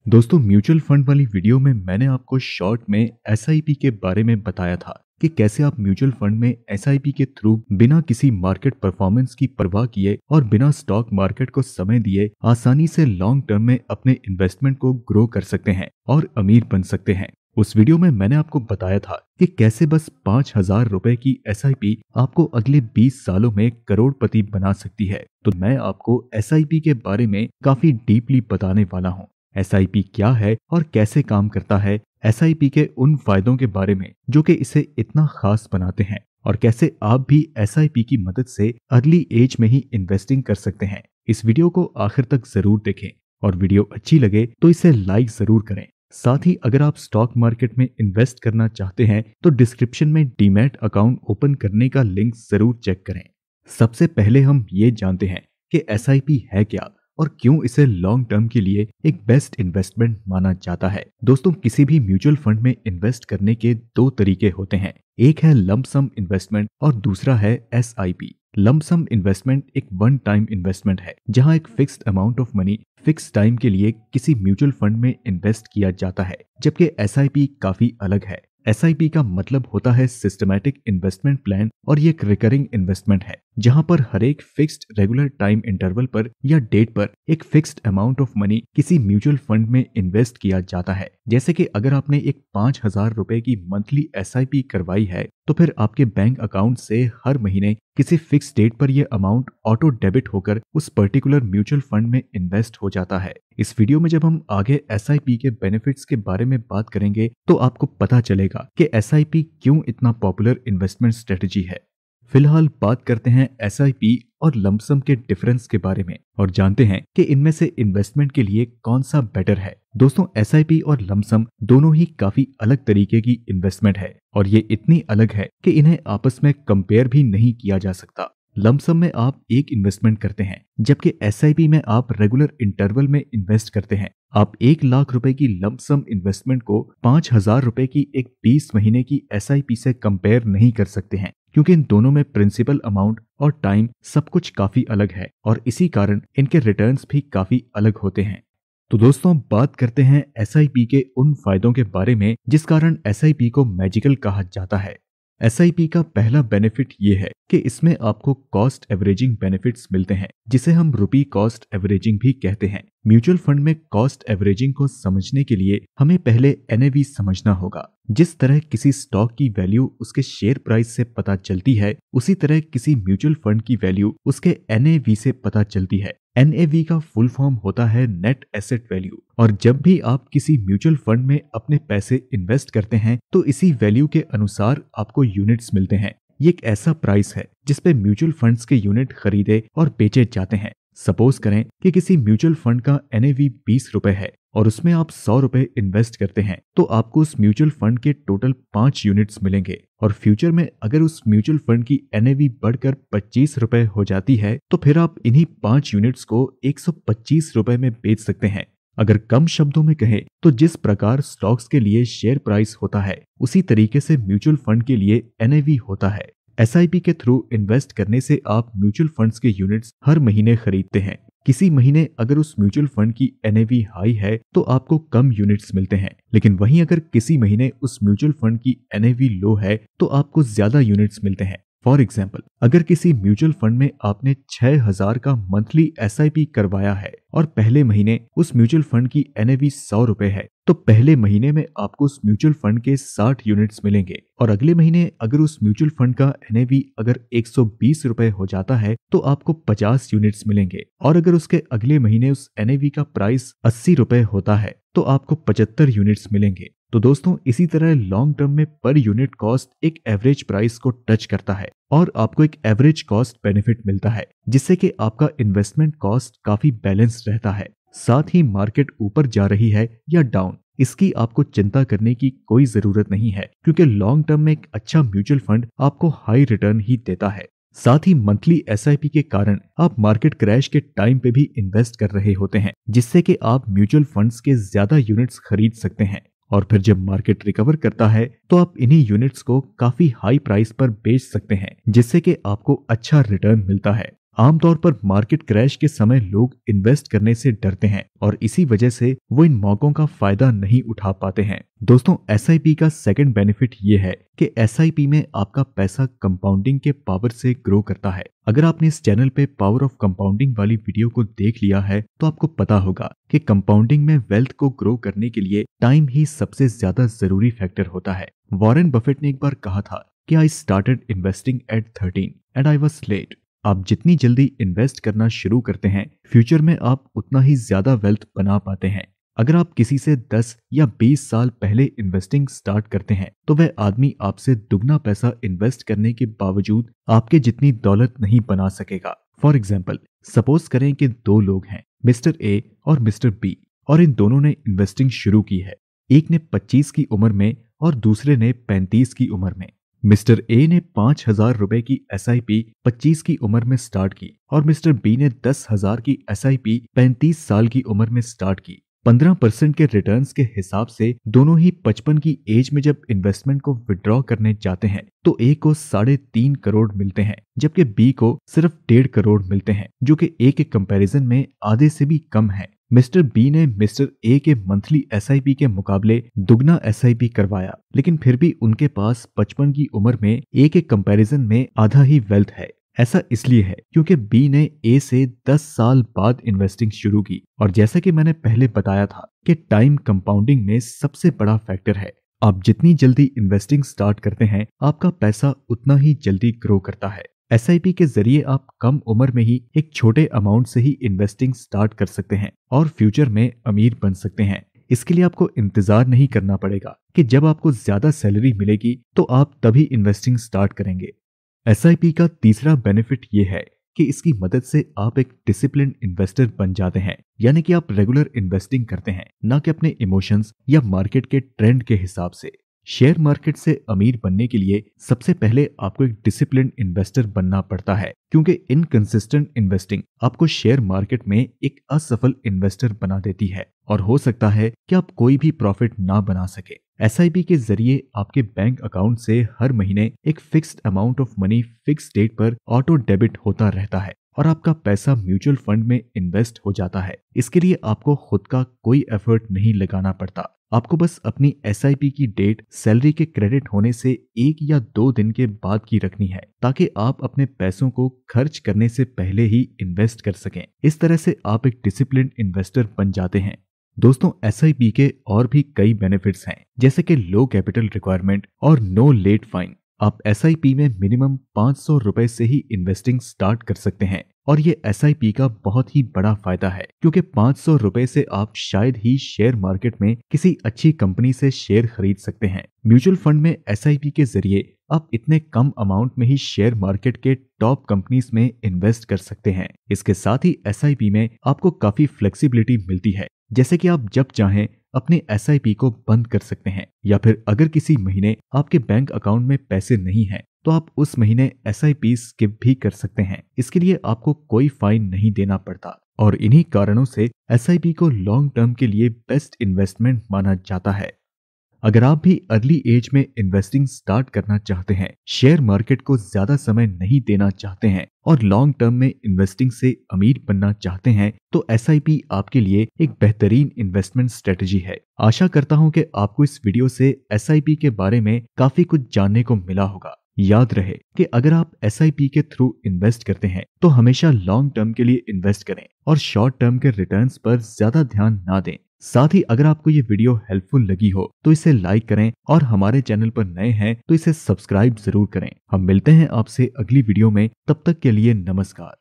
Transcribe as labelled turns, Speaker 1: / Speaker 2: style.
Speaker 1: दोस्तों, mutual fund वाली video में मैंने आपको शॉर्ट में एसआईपी के बारे में बताया था कि कैसे आप म्यूचुअल फंड में एसआईपी के थ्रू बिना किसी मार्केट परफॉर्मेंस की परवाह किए और बिना स्टॉक मार्केट को समय दिए आसानी से लॉन्ग टर्म में अपने इन्वेस्टमेंट को ग्रो कर सकते हैं और अमीर बन सकते हैं। उस वीडियो में मैंने आपको बताया था कि कैसे बस 5,000 रुपए की एसआईपी आपको अगले 20 सालों में करोड़पति बना सकती है। तो मैं आपको एसआईपी के बारे में काफी डीपली बताने वाला हूँ। एसआईपी क्या है और कैसे काम करता है, एसआईपी के उन फायदों के बारे में जो कि इसे इतना खास बनाते हैं, और कैसे आप भी एसआईपी की मदद से अर्ली एज में ही इन्वेस्टिंग कर सकते हैं। इस वीडियो को आखिर तक जरूर देखें और वीडियो अच्छी लगे तो इसे लाइक जरूर करें। साथ ही अगर आप स्टॉक मार्केट में इन्वेस्ट करना चाहते हैं तो डिस्क्रिप्शन में डीमैट अकाउंट ओपन करने का लिंक जरूर चेक करें। सबसे पहले हम ये जानते हैं कि एसआईपी है क्या और क्यों इसे लॉन्ग टर्म के लिए एक बेस्ट इन्वेस्टमेंट माना जाता है। दोस्तों, किसी भी म्यूचुअल फंड में इन्वेस्ट करने के दो तरीके होते हैं। एक है लंप सम इन्वेस्टमेंट और दूसरा है एसआईपी। लंप सम इन्वेस्टमेंट एक वन टाइम इन्वेस्टमेंट है जहां एक fixed amount of money fix time के लिए किसी म्यूचुअल फंड में इन्वेस्ट किया जाता है, जबकि एसआईपी काफी अलग है। एसआईपी का मतलब होता है सिस्टमैटिक इन्वेस्टमेंट प्लान, और ये एक रिकरिंग इन्वेस्टमेंट है जहां पर हर एक फिक्स्ड रेगुलर टाइम इंटरवल पर या डेट पर एक फिक्स्ड अमाउंट ऑफ मनी किसी म्यूचुअल फंड में इन्वेस्ट किया जाता है। जैसे कि अगर आपने एक 5,000 रुपए की मंथली एसआईपी करवाई है तो फिर आपके बैंक अकाउंट से हर महीने किसी फिक्स डेट पर यह अमाउंट ऑटो डेबिट होकर उस पर्टिकुलर म्यूचुअल फंड में इन्वेस्ट हो जाता है। इस वीडियो में जब हम आगे एसआईपी के बेनिफिट्स के बारे में बात करेंगे तो आपको पता चलेगा कि एसआईपी क्यों इतना पॉपुलर इन्वेस्टमेंट स्ट्रेटजी है। फिलहाल बात करते हैं एसआईपी और लमसम के डिफरेंस के बारे में और जानते हैं कि इनमें से इन्वेस्टमेंट के लिए कौन सा बेटर है। दोस्तों, एसआईपी और लमसम दोनों ही काफी अलग तरीके की इन्वेस्टमेंट है और ये इतनी अलग है कि इन्हें आपस में कंपेयर भी नहीं किया जा सकता। लमसम में आप एक इन्वेस्टमेंट करते हैं, जबकि एसआईपी में आप रेगुलर इंटरवल में इन्वेस्ट करते हैं। आप 1,00,000 रुपए की लमसम इन्वेस्टमेंट को 5,000 रुपए की एक 20 महीने की एसआईपी से कंपेयर नहीं कर सकते हैं, क्योंकि इन दोनों में प्रिंसिपल अमाउंट और टाइम सब कुछ काफी अलग है और इसी कारण इनके रिटर्न्स भी काफी अलग होते हैं। तो दोस्तों, बात करते हैं एसआईपी के उन फायदों के बारे में जिस कारण एसआईपी को मैजिकल कहा जाता है। एसआईपी का पहला बेनिफिट ये है कि इसमें आपको कॉस्ट एवरेजिंग बेनिफिट्स मिलते हैं, जिसे हम रुपी कॉस्ट एवरेजिंग भी कहते हैं। म्यूचुअल फंड में कॉस्ट एवरेजिंग को समझने के लिए हमें पहले एनएवी समझना होगा। जिस तरह किसी स्टॉक की वैल्यू उसके शेयर प्राइस से पता चलती है, उसी तरह किसी म्यूचुअल फंड की वैल्यू उसके एनएवी से पता चलती है। एनएवी का फुल फॉर्म होता है नेट एसेट वैल्यू, और जब भी आप किसी म्यूचुअल फंड में अपने पैसे इन्वेस्ट करते हैं तो इसी वैल्यू के अनुसार आपको यूनिट्स मिलते हैं। ये एक ऐसा प्राइस है जिसपे म्यूचुअल फंड्स के यूनिट खरीदे और बेचे जाते हैं। सपोज करें कि किसी म्यूचुअल फंड का एनएवी 20 रुपए है और उसमें आप 100 रुपए इन्वेस्ट करते हैं, तो आपको उस म्यूचुअल फंड के टोटल 5 यूनिट्स मिलेंगे। और फ्यूचर में अगर उस म्यूचुअल फंड की एनएवी बढ़कर 25 रुपए हो जाती है तो फिर आप इन्हीं 5 यूनिट्स को 125 रुपए में बेच सकते हैं। अगर कम शब्दों में कहें तो जिस प्रकार स्टॉक्स के लिए शेयर प्राइस होता है, उसी तरीके से म्यूचुअल फंड के लिए एनएवी होता है। एसआईपी के थ्रू इन्वेस्ट करने से आप म्यूचुअल फंड्स के यूनिट्स हर महीने खरीदते हैं। किसी महीने अगर उस म्यूचुअल फंड की एनएवी हाई है तो आपको कम यूनिट्स मिलते हैं, लेकिन वहीं अगर किसी महीने उस म्यूचुअल फंड की एनएवी लो है तो आपको ज्यादा यूनिट्स मिलते हैं। फॉर एग्जाम्पल, अगर किसी म्यूचुअल फंड में आपने 6,000 का मंथली एसआईपी करवाया है और पहले महीने उस म्यूचुअल फंड की एनएवी 100 रुपए है, तो पहले महीने में आपको उस म्यूचुअल फंड के 60 यूनिट्स मिलेंगे। और अगले महीने अगर उस म्यूचुअल फंड का एनएवी अगर 120 रुपए हो जाता है तो आपको 50 यूनिट्स मिलेंगे। और अगर उसके अगले महीने उस एनएवी का प्राइस 80 रुपए होता है तो आपको 75 यूनिट्स मिलेंगे। तो दोस्तों, इसी तरह लॉन्ग टर्म में पर यूनिट कॉस्ट एक एवरेज प्राइस को टच करता है और आपको एक एवरेज कॉस्ट बेनिफिट मिलता है, जिससे कि आपका इन्वेस्टमेंट कॉस्ट काफी बैलेंस रहता है। साथ ही मार्केट ऊपर जा रही है या डाउन, इसकी आपको चिंता करने की कोई जरूरत नहीं है, क्योंकि लॉन्ग टर्म में एक अच्छा म्यूचुअल फंड आपको हाई रिटर्न ही देता है। साथ ही मंथली एसआईपी के कारण आप मार्केट क्रैश के टाइम पे भी इन्वेस्ट कर रहे होते हैं, जिससे कि आप म्यूचुअल फंड्स के ज्यादा यूनिट्स खरीद सकते हैं। और फिर जब मार्केट रिकवर करता है तो आप इन्हीं यूनिट्स को काफी हाई प्राइस पर बेच सकते हैं, जिससे कि आपको अच्छा रिटर्न मिलता है। आमतौर पर मार्केट क्रैश के समय लोग इन्वेस्ट करने से डरते हैं और इसी वजह से वो इन मौकों का फायदा नहीं उठा पाते हैं। दोस्तों, एसआईपी का सेकंड बेनिफिट ये है कि एसआईपी में आपका पैसा कंपाउंडिंग के पावर से ग्रो करता है। अगर आपने इस चैनल पे पावर ऑफ कंपाउंडिंग वाली वीडियो को देख लिया है तो आपको पता होगा कि कंपाउंडिंग में वेल्थ को ग्रो करने के लिए टाइम ही सबसे ज्यादा जरूरी फैक्टर होता है। वॉरेन बफेट ने एक बार कहा था कि I started investing at 13 and I was late. आप जितनी जल्दी इन्वेस्ट करना शुरू करते हैं, फ्यूचर में आप उतना ही ज्यादा वेल्थ बना पाते हैं। अगर आप किसी से 10 या 20 साल पहले इन्वेस्टिंग स्टार्ट करते हैं तो वह आदमी आपसे दुगना पैसा इन्वेस्ट करने के बावजूद आपके जितनी दौलत नहीं बना सकेगा। फॉर एग्जाम्पल, सपोज करें कि दो लोग हैं, मिस्टर ए और मिस्टर बी, और इन दोनों ने इन्वेस्टिंग शुरू की है। एक ने 25 की उम्र में और दूसरे ने 35 की उम्र में। मिस्टर ए ने 5,000 रुपए की एसआईपी 25 की उम्र में स्टार्ट की और मिस्टर बी ने 10,000 की एसआईपी 35 साल की उम्र में स्टार्ट की। 15% के रिटर्न्स के हिसाब से दोनों ही 55 की एज में जब इन्वेस्टमेंट को विड्रॉ करने जाते हैं तो ए को 3.5 करोड़ मिलते हैं, जबकि बी को सिर्फ 1.5 करोड़ मिलते हैं, जो कि ए के कंपैरिजन में आधे से भी कम है। मिस्टर बी ने मिस्टर ए के मंथली एसआईपी के मुकाबले दुगना एसआईपी करवाया, लेकिन फिर भी उनके पास 55 की उम्र में ए के कंपैरिजन में आधा ही वेल्थ है। ऐसा इसलिए है क्योंकि बी ने ए से 10 साल बाद इन्वेस्टिंग शुरू की, और जैसा कि मैंने पहले बताया था कि टाइम कंपाउंडिंग में सबसे बड़ा फैक्टर है। आप जितनी जल्दी इन्वेस्टिंग स्टार्ट करते हैं, आपका पैसा उतना ही जल्दी ग्रो करता है। एसआईपी के जरिए आप कम उम्र में ही एक छोटे अमाउंट से ही इन्वेस्टिंग स्टार्ट कर सकते हैं और फ्यूचर में अमीर बन सकते हैं। इसके लिए आपको इंतजार नहीं करना पड़ेगा कि जब आपको ज्यादा सैलरी मिलेगी तो आप तभी इन्वेस्टिंग स्टार्ट करेंगे। एसआईपी का तीसरा बेनिफिट ये है कि इसकी मदद से आप एक डिसिप्लिन इन्वेस्टर बन जाते हैं, यानी कि आप रेगुलर इन्वेस्टिंग करते हैं, ना कि अपने इमोशंस या मार्केट के ट्रेंड के हिसाब से। शेयर मार्केट से अमीर बनने के लिए सबसे पहले आपको एक डिसिप्लिन इन्वेस्टर बनना पड़ता है, क्योंकि इनकंसिस्टेंट इन्वेस्टिंग आपको शेयर मार्केट में एक असफल इन्वेस्टर बना देती है और हो सकता है कि आप कोई भी प्रॉफिट ना बना सके। एसआईपी के जरिए आपके बैंक अकाउंट से हर महीने एक fixed amount of money fix date पर ऑटो डेबिट होता रहता है और आपका पैसा म्यूचुअल फंड में इन्वेस्ट हो जाता है। इसके लिए आपको खुद का कोई एफर्ट नहीं लगाना पड़ता। आपको बस अपनी एसआईपी की डेट सैलरी के क्रेडिट होने से 1 या 2 दिन के बाद की रखनी है, ताकि आप अपने पैसों को खर्च करने से पहले ही इन्वेस्ट कर सकें। इस तरह से आप एक डिसिप्लिन इन्वेस्टर बन जाते हैं। दोस्तों, एसआईपी के और भी कई बेनिफिट्स हैं, जैसे कि लो कैपिटल रिक्वायरमेंट और नो लेट फाइन। आप एसआईपी में मिनिमम 500 रुपए से ही इन्वेस्टिंग स्टार्ट कर सकते हैं, और ये एसआईपी का बहुत ही बड़ा फायदा है, क्योंकि 500 रुपए से आप शायद ही शेयर मार्केट में किसी अच्छी कंपनी से शेयर खरीद सकते हैं। म्यूचुअल फंड में एसआईपी के जरिए आप इतने कम अमाउंट में ही शेयर मार्केट के टॉप कंपनीज में इन्वेस्ट कर सकते हैं। इसके साथ ही एसआईपी में आपको काफी फ्लेक्सिबिलिटी मिलती है, जैसे कि आप जब चाहें अपने एसआईपी को बंद कर सकते हैं, या फिर अगर किसी महीने आपके बैंक अकाउंट में पैसे नहीं हैं तो आप उस महीने एसआईपी स्किप भी कर सकते हैं। इसके लिए आपको कोई फाइन नहीं देना पड़ता, और इन्हीं कारणों से एसआईपी को लॉन्ग टर्म के लिए बेस्ट इन्वेस्टमेंट माना जाता है। अगर आप भी अर्ली एज में इन्वेस्टिंग स्टार्ट करना चाहते हैं, शेयर मार्केट को ज्यादा समय नहीं देना चाहते हैं और लॉन्ग टर्म में इन्वेस्टिंग से अमीर बनना चाहते हैं, तो एसआईपी आपके लिए एक बेहतरीन इन्वेस्टमेंट स्ट्रेटजी है। आशा करता हूं कि आपको इस वीडियो से एसआईपी के बारे में काफी कुछ जानने को मिला होगा। याद रहे कि अगर आप एसआईपी के थ्रू इन्वेस्ट करते हैं तो हमेशा लॉन्ग टर्म के लिए इन्वेस्ट करें और शॉर्ट टर्म के रिटर्न्स पर ज्यादा ध्यान ना दें। साथ ही अगर आपको ये वीडियो हेल्पफुल लगी हो तो इसे लाइक करें, और हमारे चैनल पर नए हैं तो इसे सब्सक्राइब जरूर करें। हम मिलते हैं आपसे अगली वीडियो में, तब तक के लिए नमस्कार।